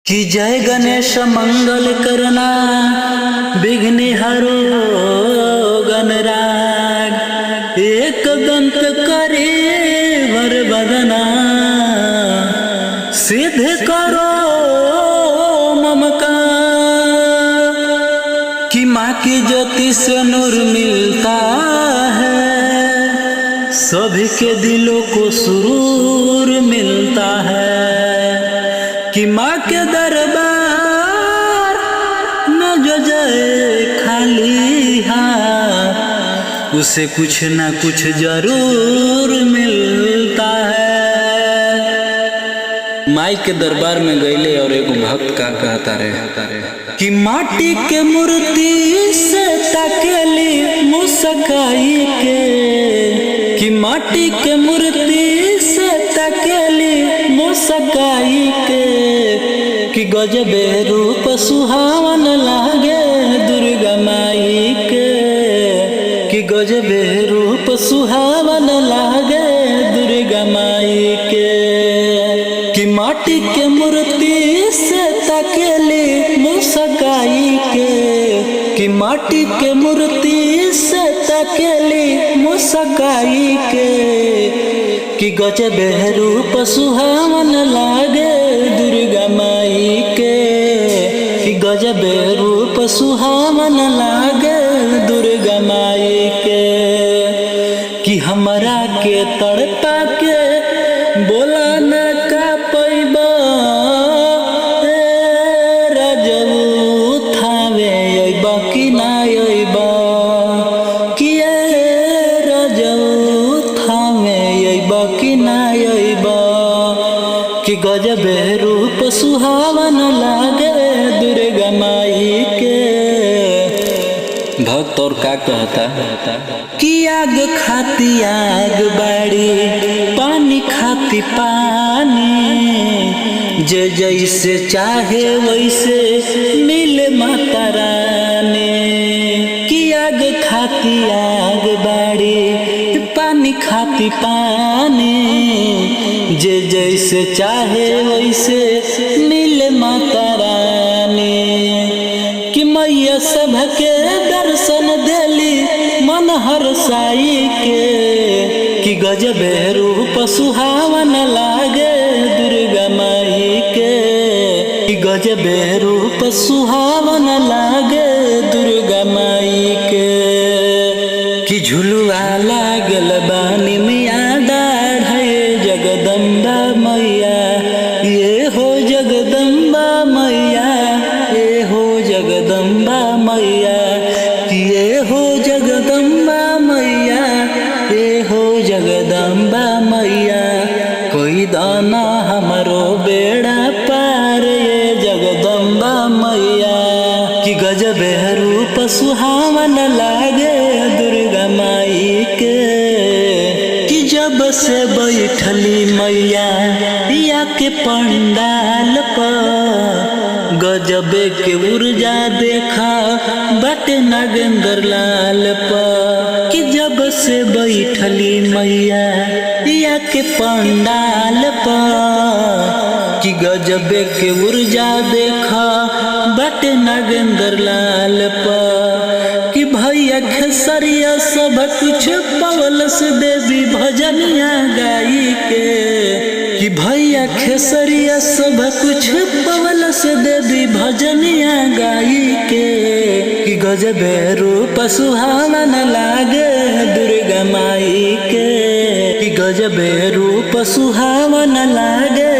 कि जय गणेश मंगल करना विघ्न हरो गणराज एक दंत करे वर बदना सिद्ध करो ममका कि माँ की ज्योति से नूर मिलता है सभी के दिलों को सुरूर मिलता है कि माँ के दरबार में जो जाए खाली हाथ उसे कुछ ना कुछ जरूर मिलता है। माई के दरबार में गईले और एक भक्त का कहता रहे कि माटी के मूर्ति से तकेली मुस्काई के कि माटी के मूर्ति से तकेली मुस्काई के कि गजबे रूप सुहावन लागे दुर्गा माई के कि गजबे रूप सुहावन लागे दुर्गा माई के कि माटी के मूर्ति से तकेली मुस्काई के कि माटी के मूर्ति से तकेली मुस्काई के कि गजबे रूप सुहावन लागे दुर्गा माई के कि गजबे रूप सुहावन लागे दुर्गा माई के कि हमरा के तड़पा के बोला न का पैबा राजू थावे अइबा कि ना अइबा कि राजू थावे अइबा कि ना अइबा कि गजबे रूप सुहावन लागे दुर्गा माई के। भक्त और का कहता कि आग खाती आग बाड़ी पानी खाती पानी जे जैसे चाहे वैसे मिले माता रानी कि आग खाती आग बाड़ी पानी खाती पानी जे जैसे चाहे वैसे मिले माता रानी कि मैया सबके दर्शन देली मन हरसाई के कि गजबे रूप सुहावन लागे दुर्गा माई के कि गजबे रूप सुहावन लागे दुर्गा माई के कि झुलुआ लागल बानी मियाँ दाढ़े जगदम्बा मैया ये हो जगदम्बा मैया ये हो जगदम्बा मैया ये हो जगदम्बा मैया ये हो जगदम्बा मैया कोई दाना हमारो बेड़ा पार ये जगदम्बा मैया कि गजबे रूप सुहावन लागे दुर्गा माई के कि जब से बैठली मैया या के पंडाल पर गजबे के ऊर्जा देखा बट नागेंद्र लाल पर कि जब से बैठली मैया या के पंडाल पर कि गजबे के ऊर्जा देखा बट नागेंद्र लाल पर कि भैया खेसरिया सब कुछ पवलस देवी भजनिया गाई के कि भैया खेसरिया सब कुछ पवलस देवी भजनिया गाई के कि गजबे रूप सुहावन लागे दुर्गा माई के कि गजबे रूप सुहावन लागे